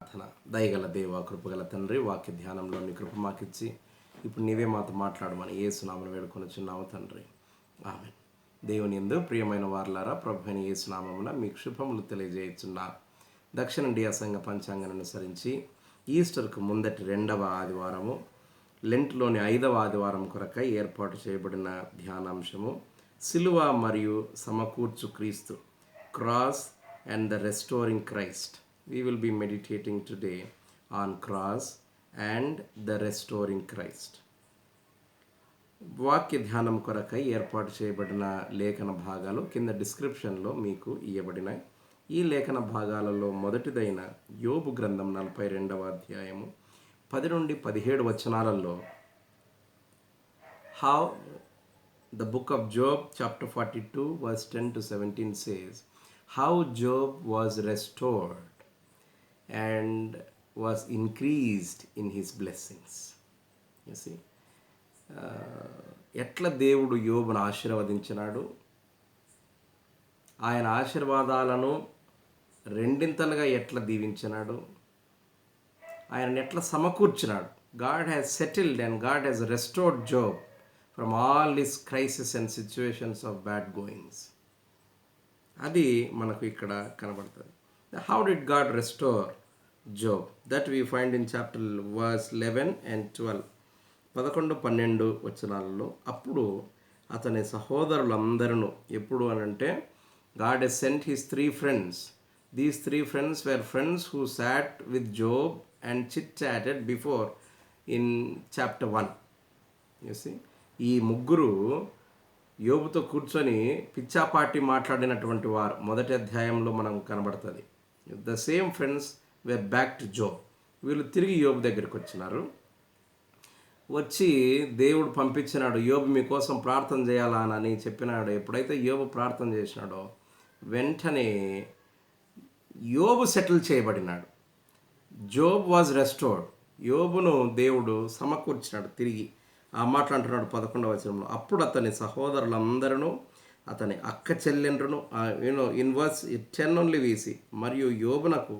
ప్రార్థన. దయగల దేవ, కృపగల తండ్రి, వాక్య ధ్యానంలో నీ కృప మాకిచ్చి ఇప్పుడు నీవే మాతో మాట్లాడమని యేసునామమున వేడుకొనుచున్నాము తండ్రి. ఆమేన్. దేవుని యందు ప్రియమైన వారలారా, ప్రభువైన యేసునామమున మీకు శుభములు తెలియజేయుచున్నాను. దక్షిణ ఇండియా సంఘ పంచాంగాన్ని అనుసరించి ఈస్టర్కు ముందటి 2వ ఆదివారము, లెంట్లోని 5వ ఆదివారం కొరకై ఏర్పాటు చేయబడిన ధ్యానాంశము సిలువ మరియు సమకూర్చు క్రీస్తు, cross and the restoring Christ. We will be meditating today on cross and the restoring Christ. వాక్య ధ్యానం కొరకై ఏర్పాటు చేయబడిన లేఖన భాగాలు కింద డిస్క్రిప్షన్లో మీకు ఇవ్వబడినాయి. ఈ లేఖన భాగాలలో మొదటిదైన యోబు గ్రంథం 42వ అధ్యాయము 10 నుండి 17 వచనాలలో how the book of Job chapter 42 verse 10 to 17 says how Job was restored and was increased in his blessings. You see, ఎట్లా దేవుడు యోబును ఆశీర్వదించినాడు, ఆయన ఆశీర్వాదాలను రెండింతలుగా ఎట్లా దీవించినాడు, ఆయన ఎట్లా సమకూర్చినాడు. God has settled and God has restored Job from all his crisis and situations of bad goings. అది మనకు ఇక్కడ కనబడుతుంది. How did God restore Job? That we find in chapter verse 11 and 12. 11-12 వచనాలలో అప్పుడు అతని సహోదరులందరూ ఎప్పుడు అనంటే, God he's sent his 3 friends. These 3 friends were friends who sat with Job and chit-chatted before in chapter 1. You see, ఈ ముగ్గురు యోబుతో కూర్చొని పిచ్చాపాటి మాట్లాడినటువంటి వారు మొదటి అధ్యాయంలో మనం కనబడుతుంది. The same friends were back to Job. వీళ్ళు తిరిగి యోబు దగ్గరికి వచ్చినారు. వచ్చి దేవుడు పంపించినాడు, యోబు మీకోసం ప్రార్థన చేయాలా అని చెప్పినాడు. ఎప్పుడైతే యోబు ప్రార్థన చేసినాడో వెంటనే యోబు సెటిల్ చేయబడినాడు. Job was restored. యోబును దేవుడు సమకూర్చినాడు తిరిగి. ఆ మాట అంటున్నాడు 11వ వచనంలో, అప్పుడు అతని సహోదరులందరూ అతని అక్క చెల్లెండ్రును, ఇన్ వర్స్ 10 ఓన్లీ వీసి, మరియు యోబునకు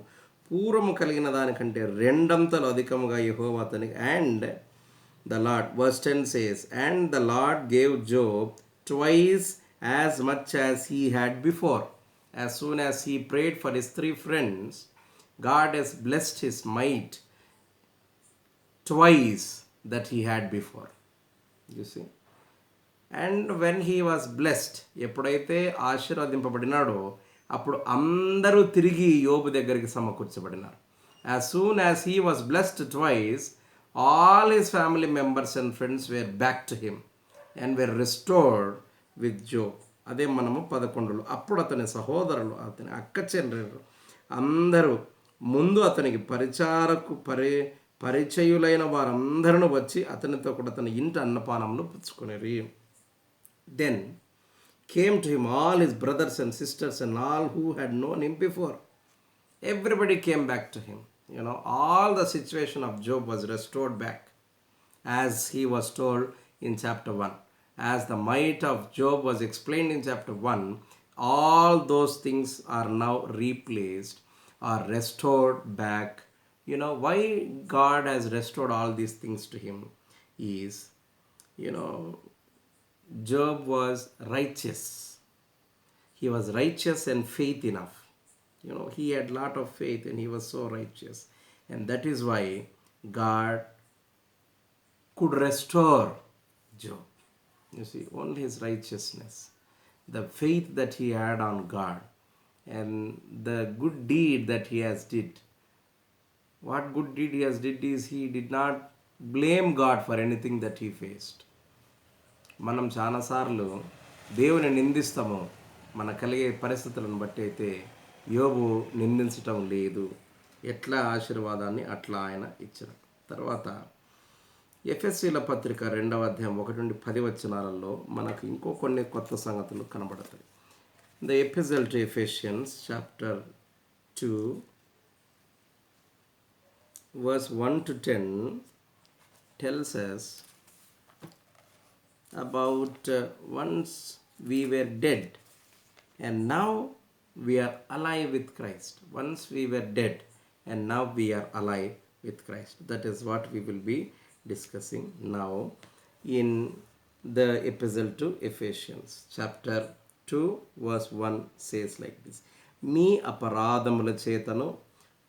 పూర్వము కలిగిన దానికంటే రెండంతలు అధికముగా యెహోవా అతనికి, and the Lord, verse 10 says, and the Lord gave Job twice as much as he had before. As soon as he prayed for his 3 friends, God has blessed his might twice that he had before. You see, and when he was blessed, ఎప్పుడైతే ఆశీర్వదింపబడినాడో అప్పుడు అందరూ తిరిగి యోబు దగ్గరికి సమకూర్చబడినారు. as soon as he was blessed twice, all his family members and friends were back to him and were restored with Job. అదే మనము 11లో, అప్పుడు అతని సహోదరులు, అతని అక్క చెల్లెలు అందరూ ముందు అతనికి పరిచయులైన వారందరూ వచ్చి అతనితో కూడా అతని ఇంటి అన్నపానములు పుచ్చుకునేరి. Then came to him all his brothers and sisters and all who had known him before. Everybody came back to him. All the situation of Job was restored back as he was told in chapter 1. As the might of Job was explained in chapter 1, all those things are now replaced or restored back. Why God has restored all these things to him is, Job was righteous. He was righteous and faith enough. He had lot of faith and he was so righteous. And that is why God could restore Job. You see, only his righteousness, the faith that he had on God, and the good deed that he has did. What good deed he has did is he did not blame God for anything that he faced. మనం చాలాసార్లు దేవుని నిందిస్తాము మన కలిగే పరిస్థితులను బట్టి. అయితే యోబు నిందించటం లేదు. ఎట్లా ఆశీర్వాదాన్ని అట్లా ఆయన ఇచ్చారు. తర్వాత ఎఫెసీల పత్రిక 2వ అధ్యాయం 1-10 వచనాలలో మనకు ఇంకో కొన్ని కొత్త సంగతులు కనబడతాయి. The Epistle to Ephesians chapter 2 verse 1-10 tells us about once we were dead and now we are alive with Christ. Once we were dead and now we are alive with Christ. That is what we will be discussing now in the epistle to Ephesians. Chapter 2 verse 1 says like this: మీ అపరాధముల చేతను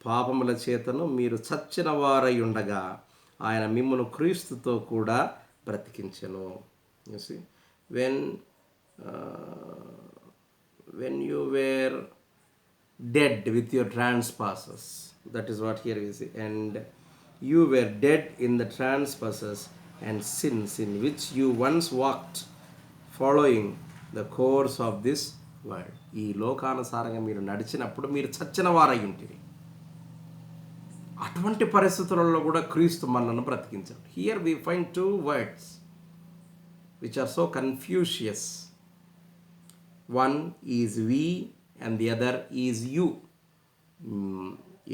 పాపముల చేతను మీరు చచ్చిన వారై ఉండగా ఆయన మిమ్మును క్రీస్తుతో కూడా బ్రతికించెను. You see, when you were dead with your trespasses, that is what here we see, and you were dead in the trespasses and sins in which you once walked, following the course of this world. ఈ లోకానుసారంగా మీరు నడిచినప్పుడు మీరు చచ్చిన వారై ఉంటిరి. అటువంటి పరిస్థితులలో కూడా క్రీస్తు మనల్ని బ్రతికించాడు. Here we find two words which are so confucius. One is we and the other is you.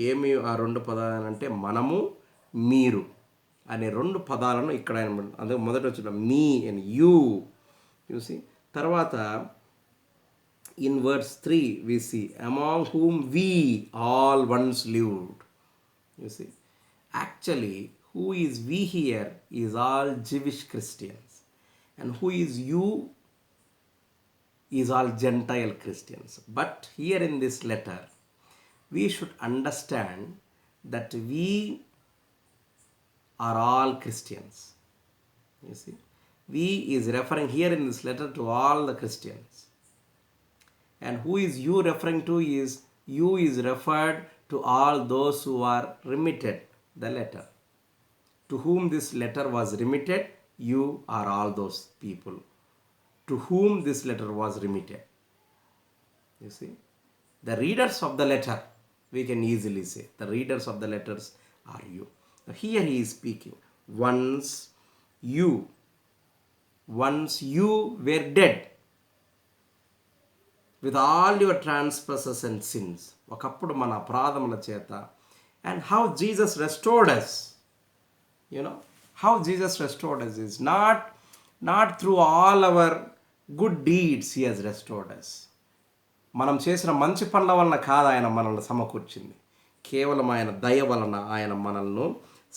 ఏమి ఆ రెండు పదాలు అంటే మనము, మీరు అనే రెండు పదాలను ఇక్కడ అందుకే మొదట వచ్చిన మీ అండ్ యూ. చూసి తర్వాత in verse 3 we see among whom we all once lived. You see, actually who is we here is all Jewish Christians, and who is you is all Gentile Christians. But here in this letter, we should understand that we are all Christians. You see, we is referring here in this letter to all the Christians. And who is you referring to is, you is referred to all those who are remitted the letter. To whom this letter was remitted, you are all those people to whom this letter was remitted. You see, the readers of the letter, we can easily say, the readers of the letters are you. Now here he is speaking, once you were dead with all your trespasses and sins. ఒకప్పుడు మన అపరాధముల చేత, and how Jesus restored us. You know, how Jesus restored us is not through all our good deeds he has restored us. మనం చేసిన మంచి పనుల వలన కాదు ఆయన మనల్ని సమకూర్చింది, కేవలం ఆయన దయ వలన ఆయన మనల్ని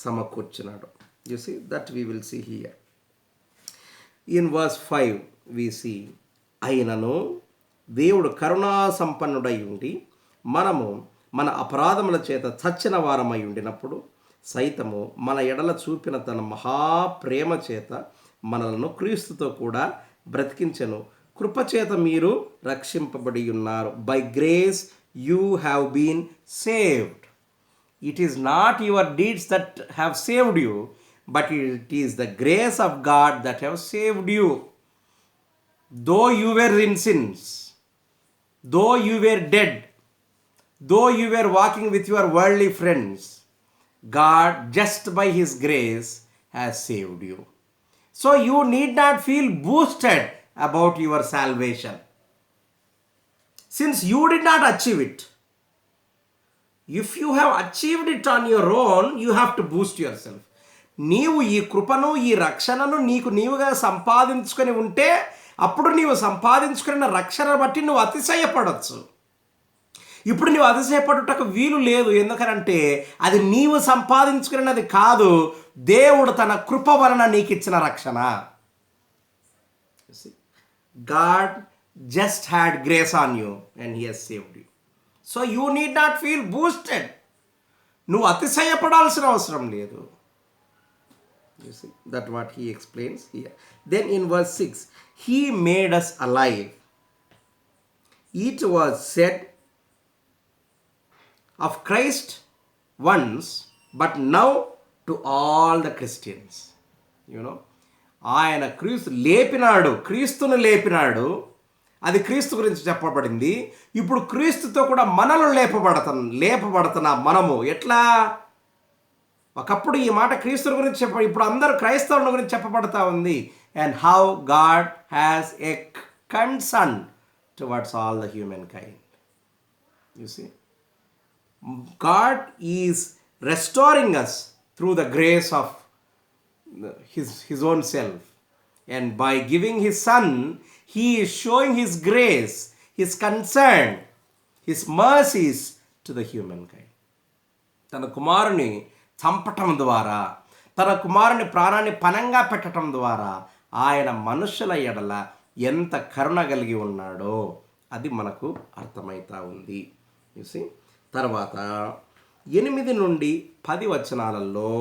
సమకూర్చినాడు. You see, that we will see here. In verse 5 we see, అయినను దేవుడు కరుణా సంపన్నుడై ఉండి మనము మన అపరాధముల చేత చచ్చిన వారమై ఉండినప్పుడు సైతము మన ఎడల చూపిన తన మహాప్రేమ చేత మనలను క్రీస్తుతో కూడా బ్రతికించెను. కృపచేత మీరు రక్షింపబడి ఉన్నారు. By grace you have been saved. It is not your deeds that have saved you, but it is the grace of God that have saved you. Though you were in sins, though you were dead, though you were walking with your worldly friends, God just by his grace has saved you. So you need not feel boosted about your salvation, since you did not achieve it. If you have achieved it on your own, you have to boost yourself. నీవు ఈ కృపను, ఈ రక్షణను నీవుగా సంపాదించుకొని ఉంటే అప్పుడు నీవు సంపాదించుకున్న రక్షణ బట్టి నువ్వు అతిశయపడవచ్చు. ఇప్పుడు నీవు అతిశయపడుటకు వీలు లేదు. ఎందుకనంటే అది నీవు సంపాదించుకున్నది కాదు, దేవుడు తన కృప వలన నీకు ఇచ్చిన రక్షణ. God just had grace on you and he has saved you. So you need not feel boosted. నువ్వు అతిశయపడాల్సిన అవసరం లేదు. You see, that's what he explains here. Then in verse 6, he made us alive. It was said of Christ once, but now to all the Christians. You know, ఆయన క్రీస్తును లేపినాడు. అది క్రీస్తు గురించి చెప్పబడింది. ఇప్పుడు క్రీస్తుతో కూడా మనల్ని లేపబడుతున్నా మనము. ఎట్లా? ఒకప్పుడు ఈ మాట క్రీస్తు గురించి ఇప్పుడు అందరూ క్రైస్తవుల గురించి చెప్పబడతా ఉంది. And how God has a concern towards all the human kind. You see, God is restoring us through the grace of his own self, and by giving his son he is showing his grace, his concern, his mercies to the humankind. తన కుమారుని చంపటం ద్వారా, తన కుమారుని ప్రాణాన్ని పణంగా పెట్టడం ద్వారా ఆయన మనుషుల ఎడల ఎంత కరుణ కలిగి ఉన్నాడో అది మనకు అర్థమవుతా ఉంది. చూసి తర్వాత 8 నుండి 10 వచనాలలో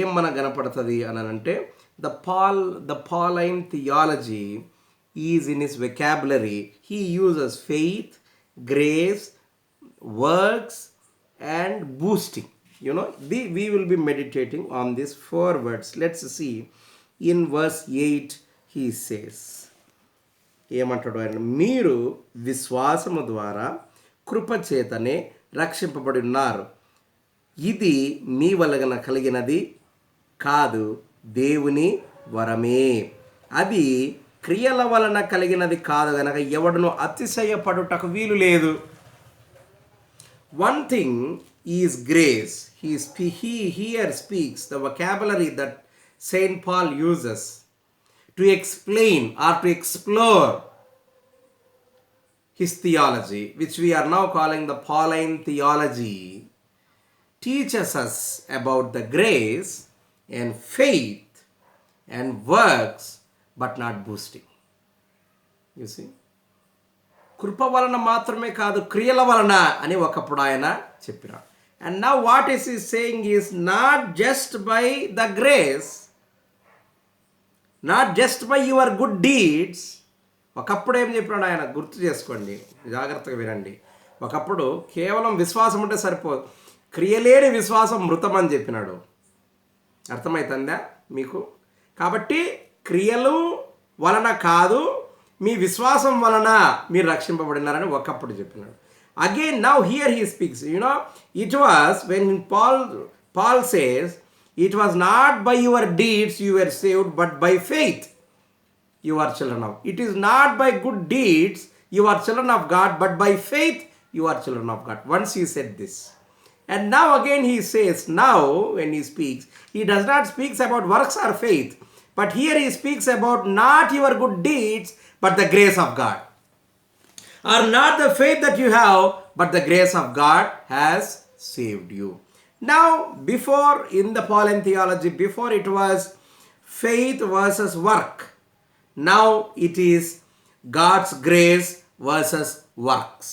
ఏం మనకు కనపడుతుంది అని అంటే the Pauline theology is in his vocabulary. He uses faith, grace, works and boosting. We will be meditating on these 4 words. Let's see. In verse 8 he says, ఏమంటాడు ఆయన, మీరు విశ్వాసము ద్వారా కృపచేతనే రక్షింపబడి ఉన్నారు. ఇది మీ వలన కలిగినది కాదు, దేవుని వరమే. అది క్రియల వలన కలిగినది కాదు గనక ఎవడును అతిశయపడుటకు వీలు లేదు. One thing is grace. He here speaks the vocabulary that Saint Paul uses to explain or to explore his theology, which we are now calling the Pauline theology, teaches us about the grace and faith and works, but not boasting. You see? కృప వలన మాత్రమే కాదు, క్రియల వలన అని ఒకప్పుడు ఆయన చెప్పినాడు. And now what is ఈ saying is not just by the grace, not just by your good deeds. ఒకప్పుడు ఏం చెప్పినాడు ఆయన, గుర్తు చేసుకోండి, జాగ్రత్తగా వినండి. ఒకప్పుడు కేవలం విశ్వాసం ఉంటే సరిపోదు, క్రియలేని విశ్వాసం మృతం అని చెప్పినాడు. అర్థమవుతుందా మీకు? కాబట్టి క్రియలు వలన కాదు, మీ విశ్వాసం వలన మీరు రక్షింపబడినారని ఒకప్పుడు చెప్పినాడు. Again now here he speaks, it was when Paul says, it was not by your deeds you were saved but by faith you are children of. It is not by good deeds you are children of God, but by faith you are children of God. Once he said this, and now again he says, now when he speaks, he does not speak about works or faith, but here he speaks about not your good deeds but the grace of God, or not the faith that you have, but the grace of God has saved you. Now, before in the Pauline theology, before it was faith versus work. Now it is God's grace versus works.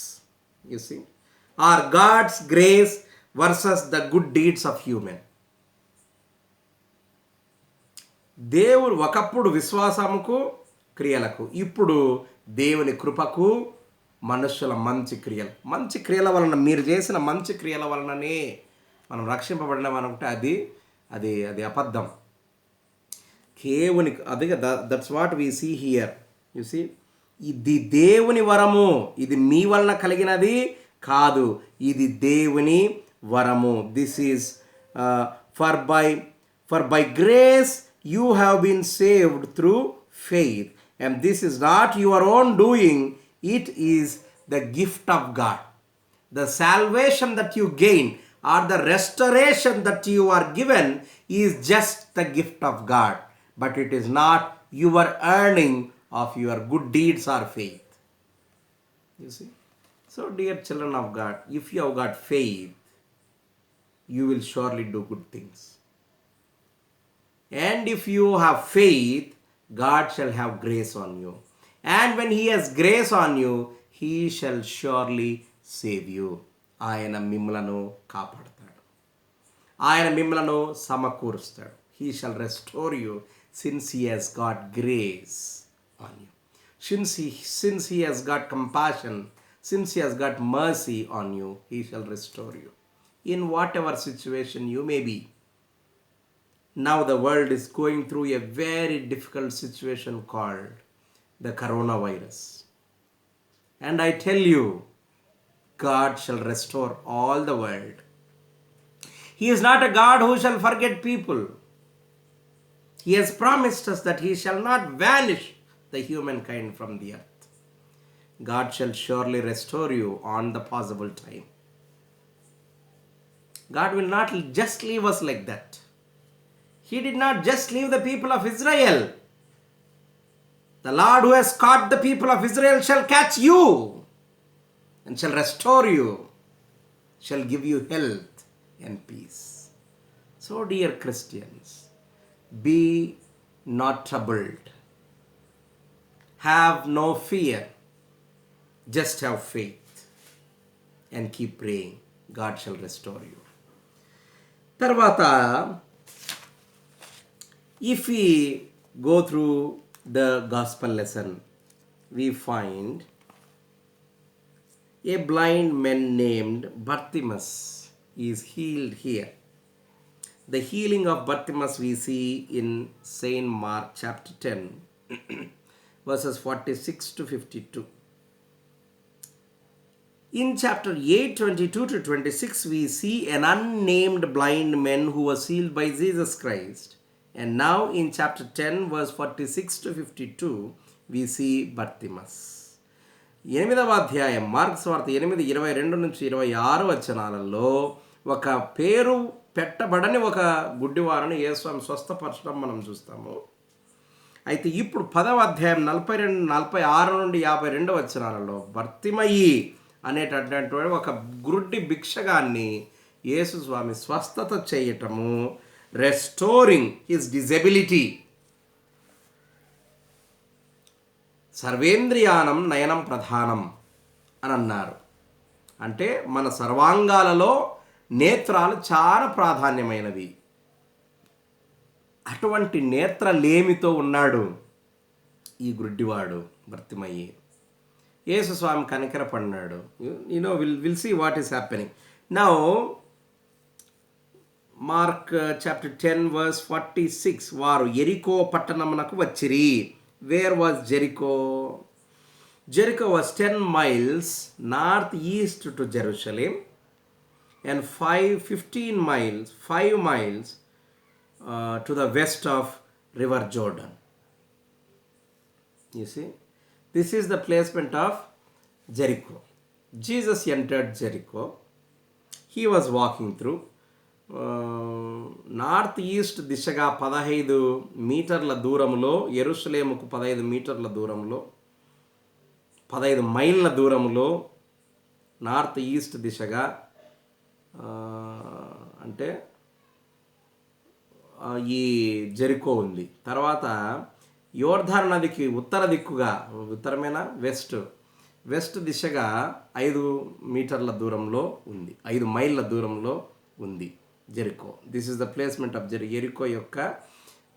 You see? Or God's grace versus the good deeds of human. దేవుడు ఒకప్పుడు విశ్వాసముకు క్రియలకు, ఇప్పుడు దేవుని కృపకు మనుషుల మంచి క్రియల వలన, మీరు చేసిన మంచి క్రియల వలననే మనం రక్షింపబడినామనుకుంటే అది అబద్ధం. అదే that's what we see here. You see, ఇది దేవుని వరము, ఇది మీ వలన కలిగినది కాదు, ఇది దేవుని వరము. This is for by grace you have been saved through faith, and this is not your own doing, it is the gift of God. The salvation that you gain or the restoration that you are given is just the gift of God, but it is not your earning of your good deeds or faith. You see? So dear children of God, if you have got faith, you will surely do good things. And if you have faith, God shall have grace on you. And when he has grace on you, he shall surely save you. ఆయన మిమ్మలను కాపాడతాడు, ఆయన మిమ్మలను సమకూరుస్తాడు. He shall restore you since he has got grace on you. Since he has got compassion, since he has got mercy on you, he shall restore you. In whatever situation you may be. Now the world is going through a very difficult situation called the coronavirus. And I tell you, God shall restore all the world. He is not a God who shall forget people. He has promised us that he shall not vanish the humankind from the earth. God shall surely restore you on the possible time. God will not just leave us like that. He did not just leave the people of Israel. The Lord who has caught the people of Israel shall catch you and shall restore you. shall give you health and peace. So, dear Christians, be not troubled. Have no fear. Just have faith and keep praying. God shall restore you. తర్వాత, if we go through the gospel lesson, we find a blind man named Bartimaeus is healed here. The healing of Bartimaeus we see in Saint Mark chapter 10 verses 46 to 52. In chapter 8, 22 to 26, we see an unnamed blind man who was healed by Jesus Christ. And now in chapter 10, verse 46 to 52, we see Bartimaeus. 8వ అధ్యాయం marks వార్త 8:22 నుంచి 26 వచనాలలో ఒక పేరు పెట్టబడని ఒక గుడ్డివారిని యేసు స్వస్థపరచడం మనం చూస్తాము. అయితే ఇప్పుడు 10వ అధ్యాయం 46 నుండి 52 వచనాలలో బర్తిమయి అనేటటువంటి ఒక గుడ్డి భిక్షగాన్ని యేసు స్వామి స్వస్థత చేయటము, రెస్టోరింగ్ హిస్ డిజబిలిటీ. సర్వేంద్రియానం నయనం ప్రధానం అని అన్నారు. అంటే మన సర్వాంగాలలో నేత్రాలు చాలా ప్రాధాన్యమైనవి. అటువంటి నేత్రలేమితో ఉన్నాడు ఈ గుడ్డివాడు బర్తిమయి. యేసు స్వామి కనికరపడినాడు. Will see what is happening now. Mark chapter 10 verse 46, వారు ఎరికో పట్టణమునకు వచ్చిరి. Where was Jericho? Jericho was 10 miles north east to Jerusalem and 15 miles to the west of river Jordan. You see, this is the placement of Jericho. Jesus entered Jericho. He was walking through. North east దిశగా 15 మీటర్ల దూరంలో, యెరూషలేముకు 15 మీటర్ల దూరంలో, 15 మైళ్ళ దూరంలో north east దిశగా, అంటే ఈ జెరికో ఉంది. తర్వాత యోర్దాను నదికి ఉత్తర దిక్కుగా, ఉత్తరమైన వెస్ట్ దిశగా 5 మీటర్ల దూరంలో ఉంది, 5 మైళ్ళ దూరంలో ఉంది Jericho. This is the placement of Jericho యొక్క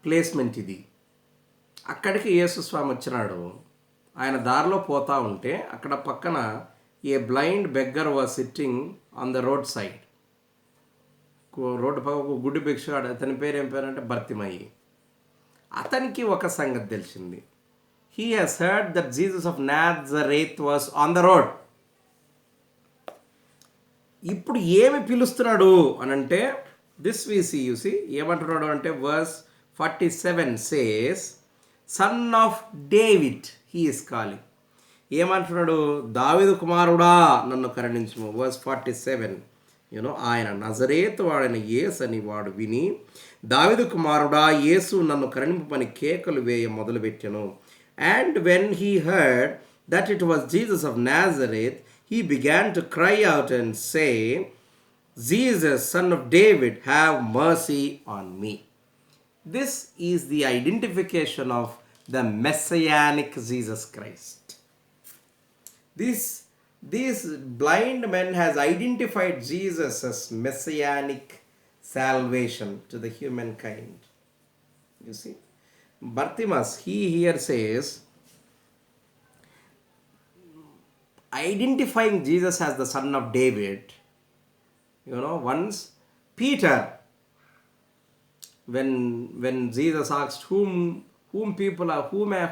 ప్లేస్మెంట్ ఇది. అక్కడికి యేసు స్వామి వచ్చినాడు. ఆయన దారిలో పోతా ఉంటే అక్కడ పక్కన ఏ blind beggar was sitting on the road side. Road పక్క ఒక గుడ్డి భిక్షగాడు, అతని పేరు ఏం పేరు అంటే బర్తిమయి. అతనికి ఒక సంగతి తెలిసింది. He has heard that Jesus of Nazareth was on the road. ఇప్పుడు ఏమి పిలుస్తున్నాడు అని అంటే, దిస్ యూసి ఏమంటున్నాడు అంటే, verse 47 says, son of David he is calling. ఏమంటున్నాడు? దావీదు కుమారుడా నన్ను కరుణించుము. verse 47, ఆయన నజరేతు వాడైన యేసు అని వాడు విని, దావీదు కుమారుడా యేసు నన్ను కరుణింపని కేకలు వేయ మొదలుపెట్టెను. And when he heard that it was Jesus of Nazareth, he began to cry out and say, Jesus, son of David, have mercy on me. This is the identification of the messianic Jesus Christ. This blind man has identified Jesus as messianic salvation to the humankind. You see, Bartimaeus, he here says, identifying Jesus as the son of David. Once Peter, when Jesus asked whom people are,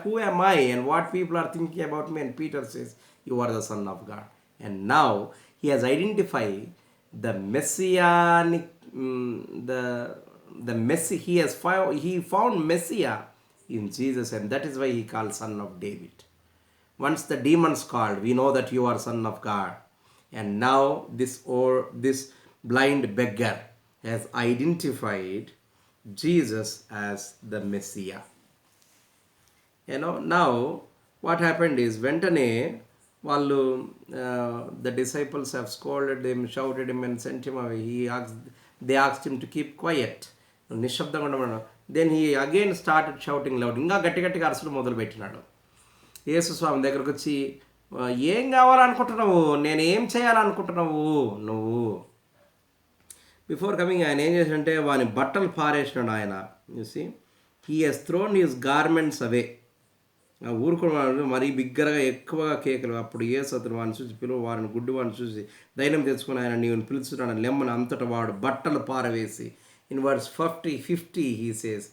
who am I and what people are thinking about me, and Peter says, you are the son of God. And now he has identified the messianic, he found Messiah in Jesus, and that is why he called son of David. Once the demons called, we know that you are son of God. And now this blind beggar has identified Jesus as the Messiah. Now what happened is, వెంటనే వాళ్ళు the disciples have scolded him, shouted him and sent him away. They asked him to keep quiet, నిశ్శబ్దంగా ఉండమన్నాడు. Then he again started shouting loud, ఇంకా గట్టి గట్టిగా అరసలు మొదలుపెట్టినాడు. యేసు స్వామి దగ్గరకు వచ్చి, ఏం కావాలనుకుంటున్నావు, నేను ఏం చేయాలనుకుంటున్నావు నువ్వు? బిఫోర్ కమింగ్ ఆయన ఏం చేశాడంటే వాని బట్టలు పారేసినాడు ఆయన. చూసి he has thrown his garments away. ఊరుకున్నాడు మరీ బిగ్గరగా ఎక్కువగా కేకలు. అప్పుడు యేసు అతను వాడిని చూసి వారిని గుడ్డి వాడిని చూసి ధైర్యం తెచ్చుకుని ఆయన నీవు పిలుచున్నాడు లెమ్మని అంతటా వాడు బట్టలు పారవేసి. In verse 50 he says,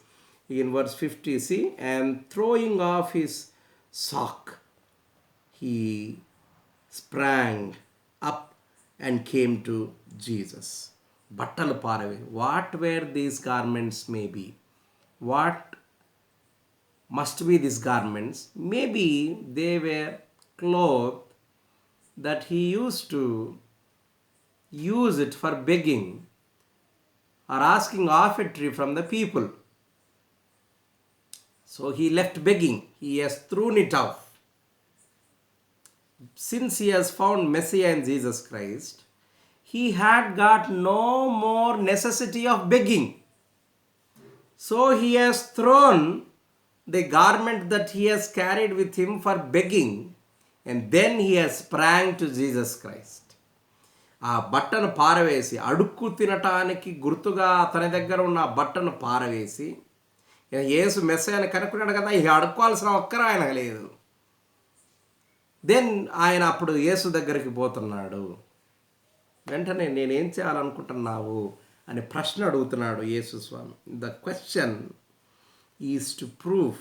in verse 50, see, and throwing off his sock, he sprang up and came to Jesus. బట్టలు పారవే. What were these garments may be? What must be these garments? Maybe they were clothes that he used to use it for begging or asking offering from the people. So he left begging. He has thrown it off. Since he has found Messiah in Jesus Christ, he had got no more necessity of begging. So he has thrown the garment that he has carried with him for begging, and then he has sprang to Jesus Christ. ఆ బట్టను పారవేసి, అడుక్కు తినటానికి గుర్తుగా అతని దగ్గర ఉన్న ఆ బట్టను పారవేసి, యేసు మెస్సయ్యని కనుక్కున్నాడు కదా, ఇక అడుక్కోవాల్సిన ఒక్కరు ఆయన లేదు. దెన్ ఆయన అప్పుడు యేసు దగ్గరికి పోతున్నాడు. వెంటనే నేనేం చేయాలనుకుంటున్నావు అని ప్రశ్న అడుగుతున్నాడు యేసు స్వామి. The question is to prove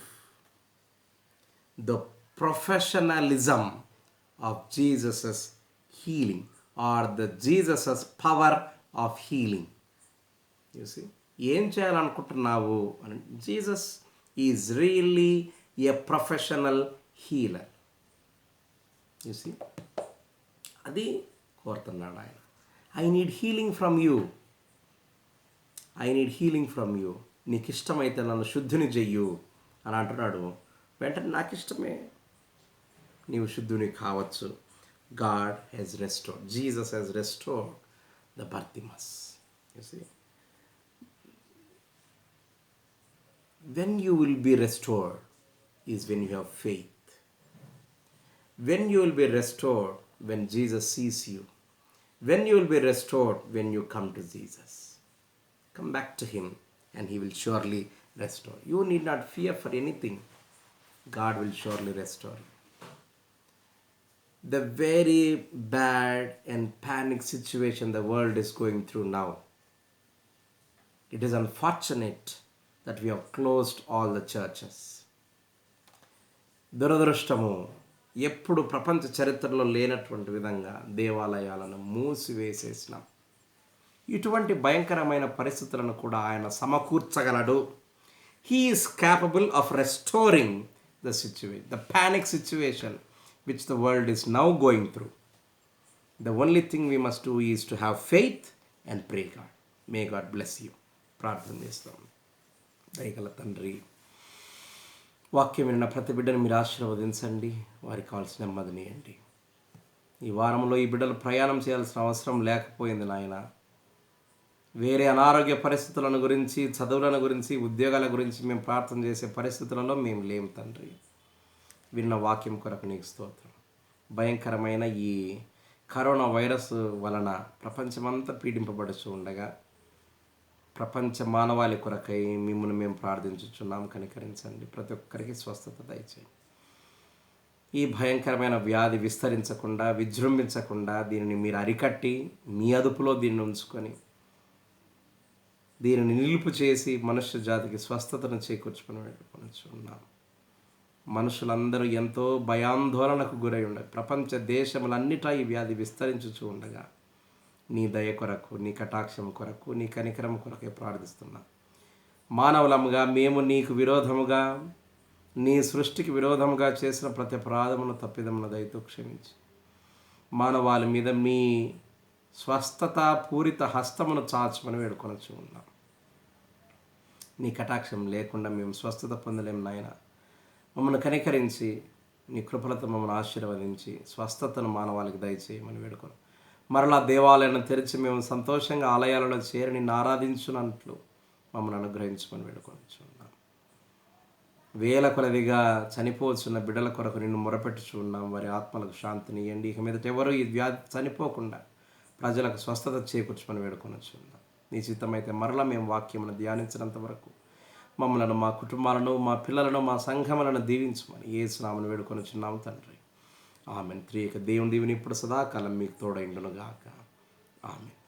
the professionalism of Jesus healing or the Jesus power of healing. చూసి ఏం చేయాలనుకుంటున్నావు అని. Jesus is really a professional healer. చూసి అది కోరుతున్నాడు ఆయన. I need healing from you, I need healing from you. నీకు ఇష్టమైతే నన్ను శుద్ధిని చెయ్యు అని అంటున్నాడు. వెంటనే నాకు ఇష్టమే, నీవు శుద్ధుని కావచ్చు. God has restored, Jesus has restored the Bartimaeus. You see, when you will be restored is when you have faith. When you will be restored when Jesus sees you. When you will be restored when you come to Jesus. Come back to him and he will surely restore. You need not fear for anything. God will surely restore you. The very bad and panic situation the world is going through now, it is unfortunate that we have closed all the churches. దురదృష్టము, ఎప్పుడు ప్రపంచ చరిత్రలో లేనటువంటి విధంగా దేవాలయాలను మూసివేసేసినాం. ఇటువంటి భయంకరమైన పరిస్థితులను కూడా ఆయన సమకూర్చగలడు. He is capable of restoring the situation, the panic situation which the world is now going through. The only thing we must do is to have faith and pray God. May God bless you. ప్రార్థన చేస్తాం. దయగల తండ్రి, వాక్యం విన్న ప్రతి బిడ్డను మీరు ఆశీర్వదించండి, వారికి కావాల్సిన నెమ్మదినియండి. ఈ వారంలో ఈ బిడ్డలు ప్రయాణం చేయాల్సిన అవసరం లేకపోయింది నాయన. వేరే అనారోగ్య పరిస్థితులను గురించి, చదువులను గురించి, ఉద్యోగాల గురించి మేము ప్రార్థన చేసే పరిస్థితులలో మేము లేము తండ్రి. విన్న వాక్యం కొరకు నీకు స్తోత్రం. భయంకరమైన ఈ కరోనా వైరస్ వలన ప్రపంచమంతా పీడింపబడుతూ ఉండగా ప్రపంచ మానవాళి కొరకై మిమ్మల్ని మేము ప్రార్థించుచున్నాం. కనికరించండి, ప్రతి ఒక్కరికి స్వస్థత దయచేయండి. ఈ భయంకరమైన వ్యాధి విస్తరించకుండా, విజృంభించకుండా దీనిని మీరు అరికట్టి మీ అదుపులో దీన్ని ఉంచుకొని దీనిని నిలుపు చేసి మనుష్య జాతికి స్వస్థతను చేకూర్చుకుని వేడుకొనుచున్నాం. మనుషులందరూ ఎంతో భయాందోళనకు గురై ఉండగా, ప్రపంచ దేశములన్నిటా ఈ వ్యాధి విస్తరించుచూ ఉండగా నీ దయ కొరకు, నీ కటాక్షం కొరకు, నీ కనికరం కొరకే ప్రార్థిస్తున్నాం. మానవులముగా మేము నీకు విరోధముగా, నీ సృష్టికి విరోధముగా చేసిన ప్రతి అపరాధమును, తప్పిదమును దయతో క్షమించి మానవాళి మీద మీ స్వస్థత పూరిత హస్తమును చాచమని వేడుకొనొచ్చు ఉన్నాం. నీ కటాక్షం లేకుండా మేము స్వస్థత పొందలేం నాయన. మమ్మల్ని కనికరించి నీ కృపలతో మమ్మల్ని ఆశీర్వదించి స్వస్థతను మానవాళికి దయచేయమని వేడుకొని మరలా దేవాలయాన్ని తెరిచి మేము సంతోషంగా ఆలయాలలో చేరి నిన్ను ఆరాధించున్నట్లు మమ్మల్ని అనుగ్రహించమని వేడుకొనిచున్నాం. వేల కొలదిగా చనిపోవచ్చున్న బిడ్డల కొరకు నిన్ను మొరపెట్టుచున్నాం. వారి ఆత్మలకు శాంతిని ఇవ్వండి. ఇక మీదట ఎవరు ఈ వ్యాధి చనిపోకుండా ప్రజలకు స్వస్థత చేకూర్చమని వేడుకొనిచున్నాం. నీ చిత్తమైతే మరలా మేము వాక్యమును ధ్యానించినంత వరకు మమ్మలను, మా కుటుంబాలను, మా పిల్లలను, మా సంఘములను దీవించమని యేసు నామమున వేడుకొనిచున్నాము తండ్రి. ఆమెన్. త్రియక దేవుని దీవెన ఇప్పుడు సదాకాలం మీకు తోడైండును గాక. ఆమెన్.